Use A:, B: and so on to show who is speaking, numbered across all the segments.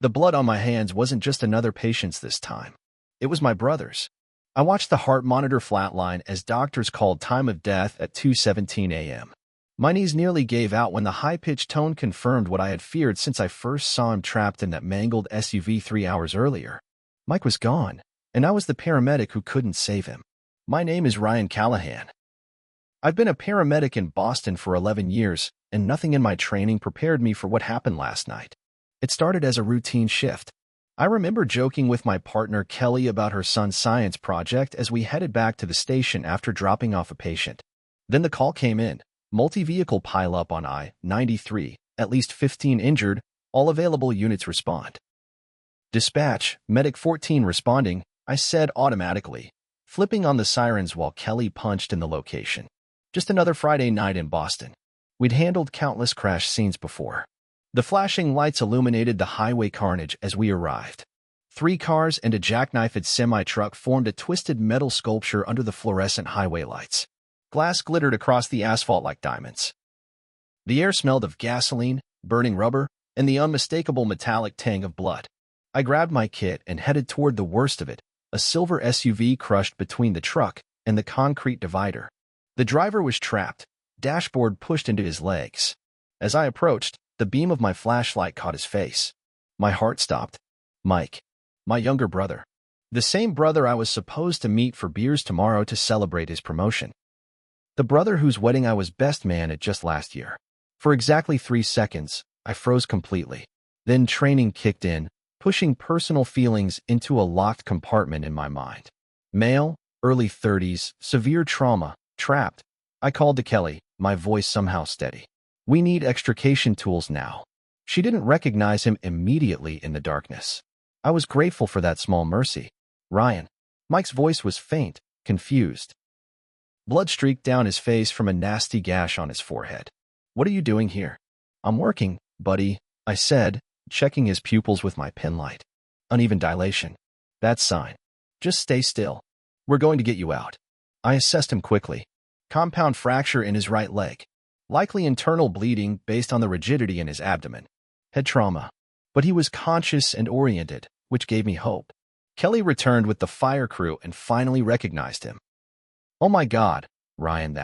A: The blood on my hands wasn't just another patient's this time. It was my brother's. I watched the heart monitor flatline as doctors called time of death at 2:17 a.m. My knees nearly gave out when the high-pitched tone confirmed what I had feared since I first saw him trapped in that mangled SUV 3 hours earlier. Mike was gone, and I was the paramedic who couldn't save him. My name is Ryan Callahan. I've been a paramedic in Boston for 11 years, and nothing in my training prepared me for what happened last night. It started as a routine shift. I remember joking with my partner Kelly about her son's science project as we headed back to the station after dropping off a patient. Then the call came in. Multi-vehicle pileup on I-93, at least 15 injured, all available units respond. Dispatch, Medic 14 responding, I said automatically, flipping on the sirens while Kelly punched in the location. Just another Friday night in Boston. We'd handled countless crash scenes before. The flashing lights illuminated the highway carnage as we arrived. 3 cars and a jackknifed semi-truck formed a twisted metal sculpture under the fluorescent highway lights. Glass glittered across the asphalt like diamonds. The air smelled of gasoline, burning rubber, and the unmistakable metallic tang of blood. I grabbed my kit and headed toward the worst of it, a silver SUV crushed between the truck and the concrete divider. The driver was trapped, dashboard pushed into his legs. As I approached, the beam of my flashlight caught his face. My heart stopped. Mike. My younger brother. The same brother I was supposed to meet for beers tomorrow to celebrate his promotion. The brother whose wedding I was best man at just last year. For exactly 3 seconds, I froze completely. Then training kicked in, pushing personal feelings into a locked compartment in my mind. Male, early 30s, severe trauma, trapped. I called to Kelly, my voice somehow steady. We need extrication tools now. She didn't recognize him immediately in the darkness. I was grateful for that small mercy. Ryan. Mike's voice was faint, confused. Blood streaked down his face from a nasty gash on his forehead. What are you doing here? I'm working, buddy, I said, checking his pupils with my penlight. Uneven dilation. That's sign. Just stay still. We're going to get you out. I assessed him quickly. Compound fracture in his right leg. Likely internal bleeding based on the rigidity in his abdomen. Head trauma. But he was conscious and oriented, which gave me hope. Kelly returned with the fire crew and finally recognized him. Oh my God, Ryan,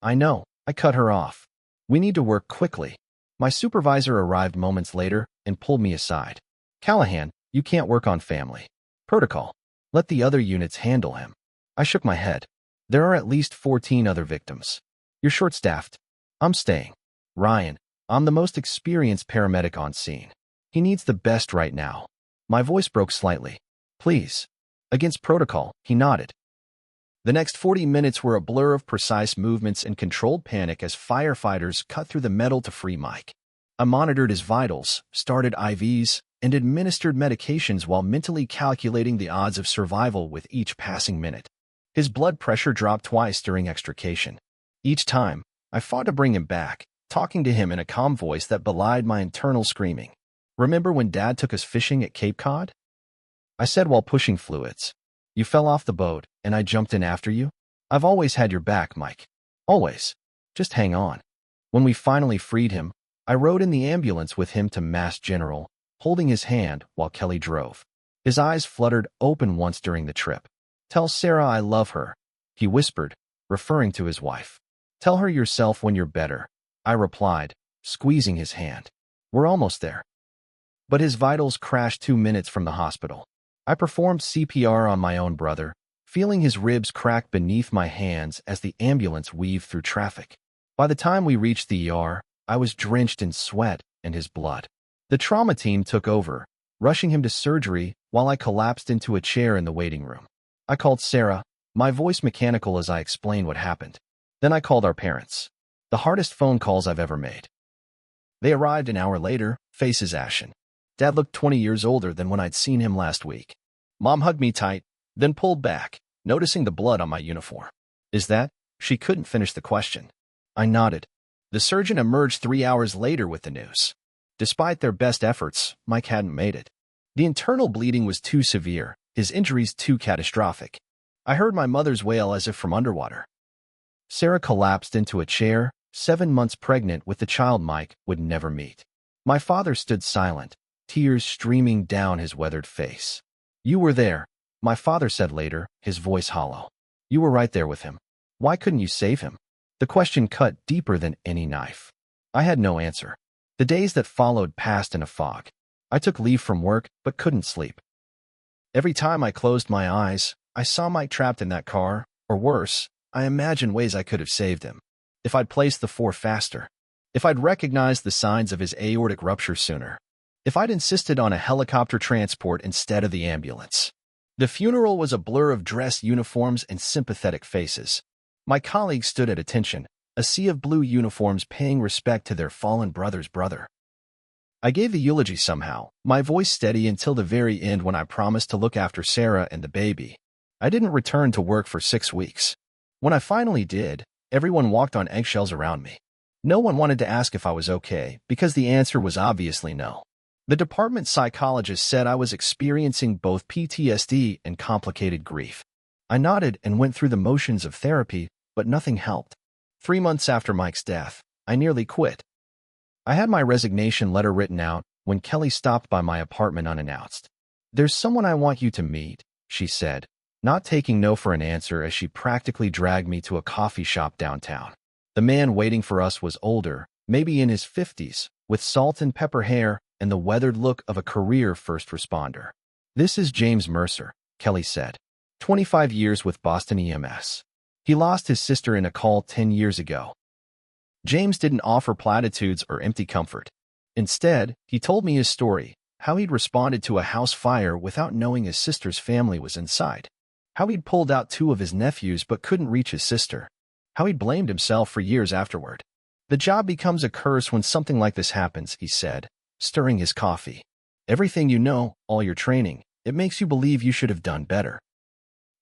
A: I know. I cut her off. We need to work quickly. My supervisor arrived moments later and pulled me aside. Callahan, you can't work on family. Protocol. Let the other units handle him. I shook my head. There are at least 14 other victims. You're short-staffed. I'm staying. Ryan, I'm the most experienced paramedic on scene. He needs the best right now. My voice broke slightly. Please. Against protocol, he nodded. The next 40 minutes were a blur of precise movements and controlled panic as firefighters cut through the metal to free Mike. I monitored his vitals, started IVs, and administered medications while mentally calculating the odds of survival with each passing minute. His blood pressure dropped twice during extrication. Each time, I fought to bring him back, talking to him in a calm voice that belied my internal screaming. Remember when Dad took us fishing at Cape Cod? I said while pushing fluids. You fell off the boat, and I jumped in after you? I've always had your back, Mike. Always. Just hang on. When we finally freed him, I rode in the ambulance with him to Mass General, holding his hand while Kelly drove. His eyes fluttered open once during the trip. Tell Sarah I love her, he whispered, referring to his wife. Tell her yourself when you're better, I replied, squeezing his hand. We're almost there. But his vitals crashed 2 minutes from the hospital. I performed CPR on my own brother, feeling his ribs crack beneath my hands as the ambulance weaved through traffic. By the time we reached the ER, I was drenched in sweat and his blood. The trauma team took over, rushing him to surgery while I collapsed into a chair in the waiting room. I called Sarah, my voice mechanical as I explained what happened. Then I called our parents. The hardest phone calls I've ever made. They arrived an hour later, faces ashen. Dad looked 20 years older than when I'd seen him last week. Mom hugged me tight, then pulled back, noticing the blood on my uniform. Is that? She couldn't finish the question. I nodded. The surgeon emerged 3 hours later with the news. Despite their best efforts, Mike hadn't made it. The internal bleeding was too severe, his injuries too catastrophic. I heard my mother's wail as if from underwater. Sarah collapsed into a chair, 7 months pregnant with the child Mike would never meet. My father stood silent, tears streaming down his weathered face. "You were there," my father said later, his voice hollow. "You were right there with him. Why couldn't you save him?" The question cut deeper than any knife. I had no answer. The days that followed passed in a fog. I took leave from work, but couldn't sleep. Every time I closed my eyes, I saw Mike trapped in that car, or worse, I imagined ways I could have saved him. If I'd placed the 4 faster. If I'd recognized the signs of his aortic rupture sooner. If I'd insisted on a helicopter transport instead of the ambulance. The funeral was a blur of dress uniforms and sympathetic faces. My colleagues stood at attention, a sea of blue uniforms paying respect to their fallen brother's brother. I gave the eulogy somehow, my voice steady until the very end when I promised to look after Sarah and the baby. I didn't return to work for 6 weeks. When I finally did, everyone walked on eggshells around me. No one wanted to ask if I was okay, because the answer was obviously no. The department psychologist said I was experiencing both PTSD and complicated grief. I nodded and went through the motions of therapy, but nothing helped. 3 months after Mike's death, I nearly quit. I had my resignation letter written out when Kelly stopped by my apartment unannounced. "There's someone I want you to meet," she said, not taking no for an answer as she practically dragged me to a coffee shop downtown. The man waiting for us was older, maybe in his 50s, with salt and pepper hair and the weathered look of a career first responder. "This is James Mercer," Kelly said. 25 years with Boston EMS. He lost his sister in a call 10 years ago. James didn't offer platitudes or empty comfort. Instead, he told me his story, how he'd responded to a house fire without knowing his sister's family was inside, how he'd pulled out 2 of his nephews but couldn't reach his sister, how he'd blamed himself for years afterward. "The job becomes a curse when something like this happens," he said, stirring his coffee. "Everything you know, all your training, it makes you believe you should have done better.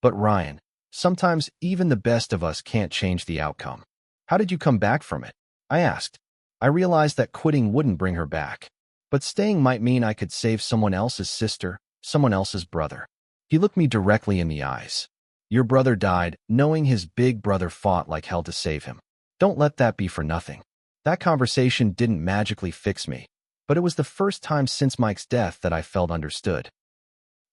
A: But Ryan, sometimes even the best of us can't change the outcome. How did you come back from it?" I asked. I realized that quitting wouldn't bring her back, but staying might mean I could save someone else's sister, someone else's brother. He looked me directly in the eyes. "Your brother died knowing his big brother fought like hell to save him. Don't let that be for nothing." That conversation didn't magically fix me, but it was the first time since Mike's death that I felt understood.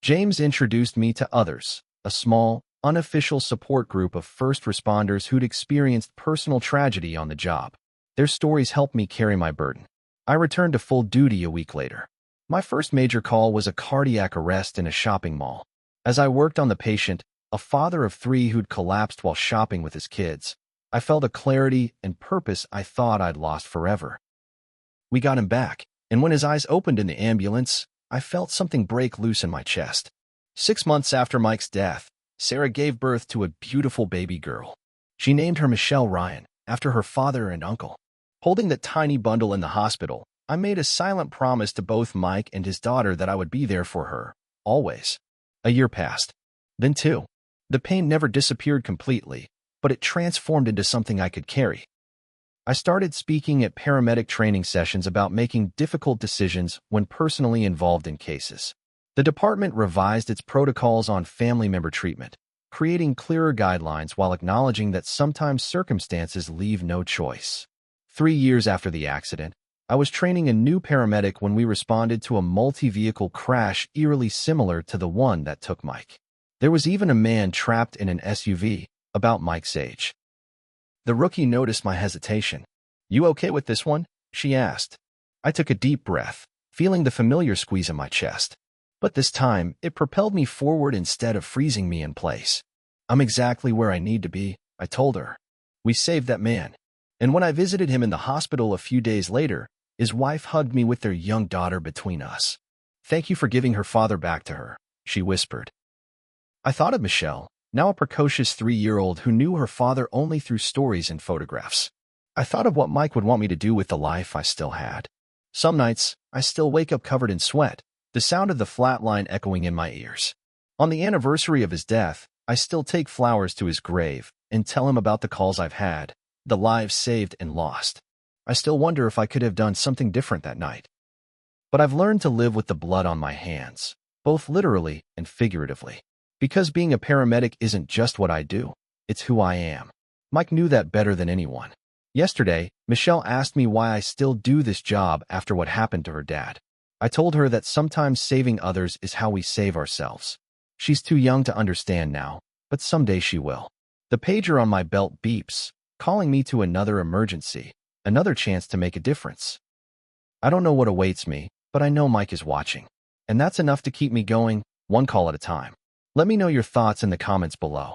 A: James introduced me to others, a small, unofficial support group of first responders who'd experienced personal tragedy on the job. Their stories helped me carry my burden. I returned to full duty a week later. My first major call was a cardiac arrest in a shopping mall. As I worked on the patient, a father of 3 who'd collapsed while shopping with his kids, I felt a clarity and purpose I thought I'd lost forever. We got him back, and when his eyes opened in the ambulance, I felt something break loose in my chest. 6 months after Mike's death, Sarah gave birth to a beautiful baby girl. She named her Michelle Ryan, after her father and uncle. Holding that tiny bundle in the hospital, I made a silent promise to both Mike and his daughter that I would be there for her, always. A year passed. Then 2. The pain never disappeared completely, but it transformed into something I could carry. I started speaking at paramedic training sessions about making difficult decisions when personally involved in cases. The department revised its protocols on family member treatment, creating clearer guidelines while acknowledging that sometimes circumstances leave no choice. 3 years after the accident, I was training a new paramedic when we responded to a multi-vehicle crash eerily similar to the one that took Mike. There was even a man trapped in an SUV, about Mike's age. The rookie noticed my hesitation. "You okay with this one?" she asked. I took a deep breath, feeling the familiar squeeze in my chest. But this time, it propelled me forward instead of freezing me in place. "I'm exactly where I need to be," I told her. We saved that man. And when I visited him in the hospital a few days later, his wife hugged me with their young daughter between us. "Thank you for giving her father back to her," she whispered. I thought of Michelle, now a precocious 3-year-old who knew her father only through stories and photographs. I thought of what Mike would want me to do with the life I still had. Some nights, I still wake up covered in sweat, the sound of the flatline echoing in my ears. On the anniversary of his death, I still take flowers to his grave and tell him about the calls I've had, the lives saved and lost. I still wonder if I could have done something different that night. But I've learned to live with the blood on my hands, both literally and figuratively. Because being a paramedic isn't just what I do, it's who I am. Mike knew that better than anyone. Yesterday, Michelle asked me why I still do this job after what happened to her dad. I told her that sometimes saving others is how we save ourselves. She's too young to understand now, but someday she will. The pager on my belt beeps, calling me to another emergency, another chance to make a difference. I don't know what awaits me, but I know Mike is watching. And that's enough to keep me going, one call at a time. Let me know your thoughts in the comments below.